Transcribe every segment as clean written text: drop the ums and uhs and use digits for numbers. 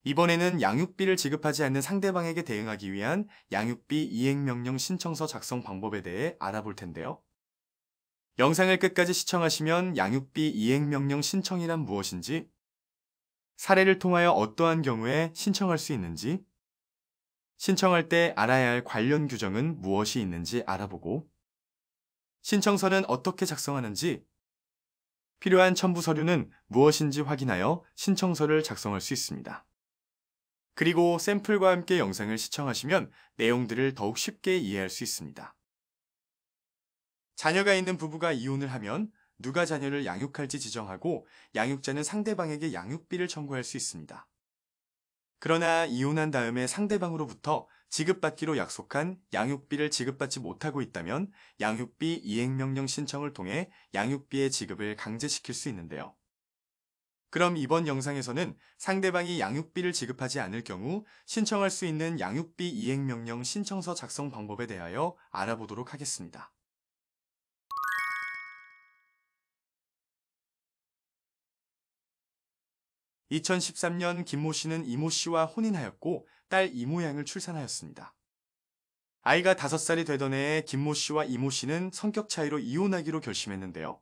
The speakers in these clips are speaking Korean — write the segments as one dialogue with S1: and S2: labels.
S1: 이번에는 양육비를 지급하지 않는 상대방에게 대응하기 위한 양육비 이행명령 신청서 작성 방법에 대해 알아볼 텐데요. 영상을 끝까지 시청하시면 양육비 이행명령 신청이란 무엇인지, 사례를 통하여 어떠한 경우에 신청할 수 있는지, 신청할 때 알아야 할 관련 규정은 무엇이 있는지 알아보고, 신청서는 어떻게 작성하는지, 필요한 첨부 서류는 무엇인지 확인하여 신청서를 작성할 수 있습니다. 그리고 샘플과 함께 영상을 시청하시면 내용들을 더욱 쉽게 이해할 수 있습니다. 자녀가 있는 부부가 이혼을 하면 누가 자녀를 양육할지 지정하고 양육자는 상대방에게 양육비를 청구할 수 있습니다. 그러나 이혼한 다음에 상대방으로부터 지급받기로 약속한 양육비를 지급받지 못하고 있다면 양육비 이행명령 신청을 통해 양육비의 지급을 강제시킬 수 있는데요. 그럼 이번 영상에서는 상대방이 양육비를 지급하지 않을 경우 신청할 수 있는 양육비 이행명령 신청서 작성 방법에 대하여 알아보도록 하겠습니다. 2013년 김모 씨는 이모 씨와 혼인하였고 딸 이모 양을 출산하였습니다. 아이가 5살이 되던 해에 김모 씨와 이모 씨는 성격 차이로 이혼하기로 결심했는데요.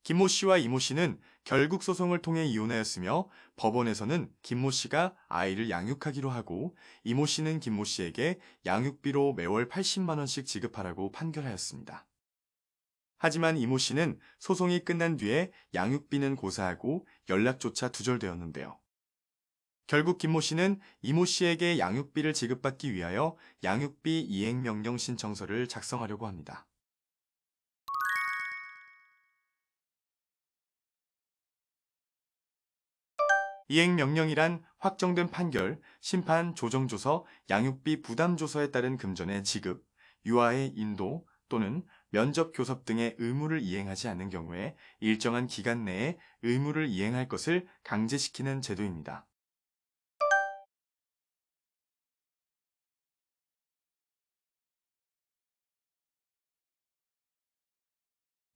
S1: 김모 씨와 이모 씨는 결국 소송을 통해 이혼하였으며 법원에서는 김모 씨가 아이를 양육하기로 하고 이모 씨는 김모 씨에게 양육비로 매월 80만 원씩 지급하라고 판결하였습니다. 하지만 이모 씨는 소송이 끝난 뒤에 양육비는 고사하고 연락조차 두절되었는데요. 결국 김모 씨는 이모 씨에게 양육비를 지급받기 위하여 양육비 이행명령 신청서를 작성하려고 합니다. 이행명령이란 확정된 판결, 심판, 조정조서, 양육비 부담조서에 따른 금전의 지급, 유아의 인도 또는 면접 교섭 등의 의무를 이행하지 않는 경우에 일정한 기간 내에 의무를 이행할 것을 강제시키는 제도입니다.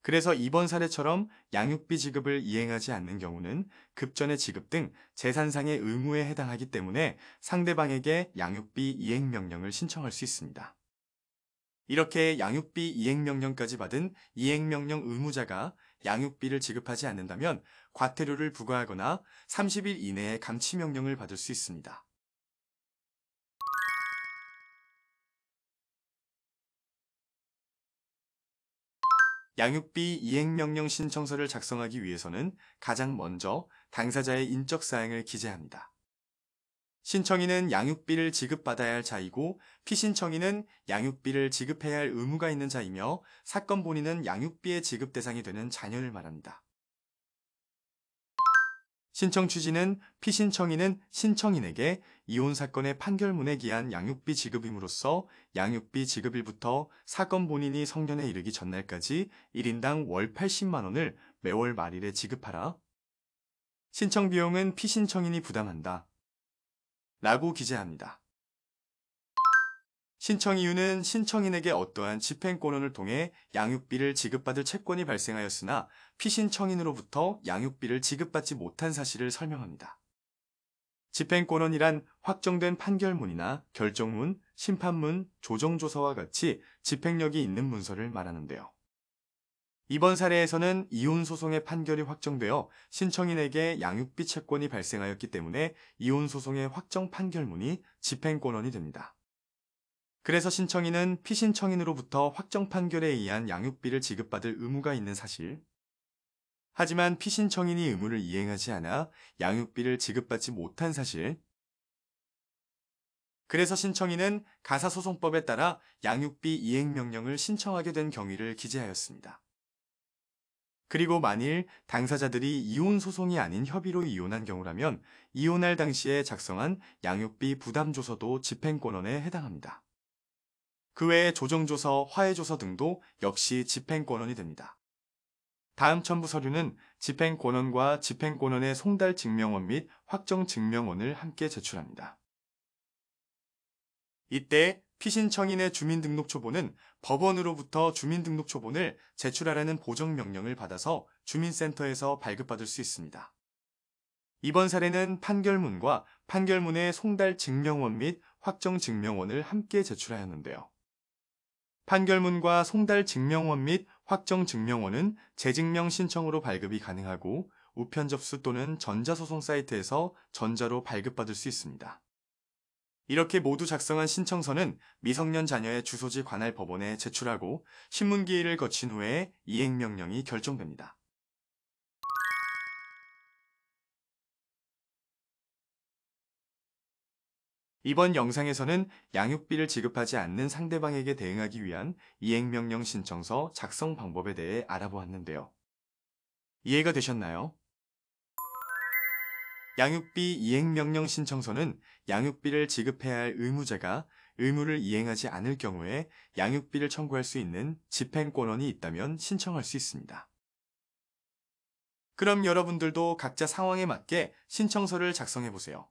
S1: 그래서 이번 사례처럼 양육비 지급을 이행하지 않는 경우는 급전의 지급 등 재산상의 의무에 해당하기 때문에 상대방에게 양육비 이행명령을 신청할 수 있습니다. 이렇게 양육비 이행명령까지 받은 이행명령 의무자가 양육비를 지급하지 않는다면 과태료를 부과하거나 30일 이내에 감치명령을 받을 수 있습니다. 양육비 이행명령 신청서를 작성하기 위해서는 가장 먼저 당사자의 인적사항을 기재합니다. 신청인은 양육비를 지급받아야 할 자이고 피신청인은 양육비를 지급해야 할 의무가 있는 자이며 사건 본인은 양육비의 지급 대상이 되는 자녀를 말합니다. 신청 취지는 피신청인은 신청인에게 이혼 사건의 판결문에 기한 양육비 지급임으로써 양육비 지급일부터 사건 본인이 성년에 이르기 전날까지 1인당 월 80만 원을 매월 말일에 지급하라. 신청 비용은 피신청인이 부담한다. 라고 기재합니다. 신청 이유는 신청인에게 어떠한 집행권원을 통해 양육비를 지급받을 채권이 발생하였으나 피신청인으로부터 양육비를 지급받지 못한 사실을 설명합니다. 집행권원이란 확정된 판결문이나 결정문, 심판문, 조정조서와 같이 집행력이 있는 문서를 말하는데요. 이번 사례에서는 이혼소송의 판결이 확정되어 신청인에게 양육비 채권이 발생하였기 때문에 이혼소송의 확정 판결문이 집행권원이 됩니다. 그래서 신청인은 피신청인으로부터 확정 판결에 의한 양육비를 지급받을 의무가 있는 사실, 하지만 피신청인이 의무를 이행하지 않아 양육비를 지급받지 못한 사실, 그래서 신청인은 가사소송법에 따라 양육비 이행명령을 신청하게 된 경위를 기재하였습니다. 그리고 만일 당사자들이 이혼소송이 아닌 협의로 이혼한 경우라면 이혼할 당시에 작성한 양육비 부담조서도 집행권원에 해당합니다. 그 외에 조정조서, 화해조서 등도 역시 집행권원이 됩니다. 다음 첨부 서류는 집행권원과 집행권원의 송달 증명원 및 확정 증명원을 함께 제출합니다. 이때 피신청인의 주민등록초본은 법원으로부터 주민등록초본을 제출하라는 보정명령을 받아서 주민센터에서 발급받을 수 있습니다. 이번 사례는 판결문과 판결문의 송달 증명원 및 확정 증명원을 함께 제출하였는데요. 판결문과 송달 증명원 및 확정 증명원은 재증명 신청으로 발급이 가능하고 우편 접수 또는 전자소송 사이트에서 전자로 발급받을 수 있습니다. 이렇게 모두 작성한 신청서는 미성년 자녀의 주소지 관할 법원에 제출하고 신문기일을 거친 후에 이행명령이 결정됩니다. 이번 영상에서는 양육비를 지급하지 않는 상대방에게 대응하기 위한 이행명령 신청서 작성 방법에 대해 알아보았는데요. 이해가 되셨나요? 양육비 이행명령 신청서는 양육비를 지급해야 할 의무자가 의무를 이행하지 않을 경우에 양육비를 청구할 수 있는 집행권한이 있다면 신청할 수 있습니다. 그럼 여러분들도 각자 상황에 맞게 신청서를 작성해 보세요.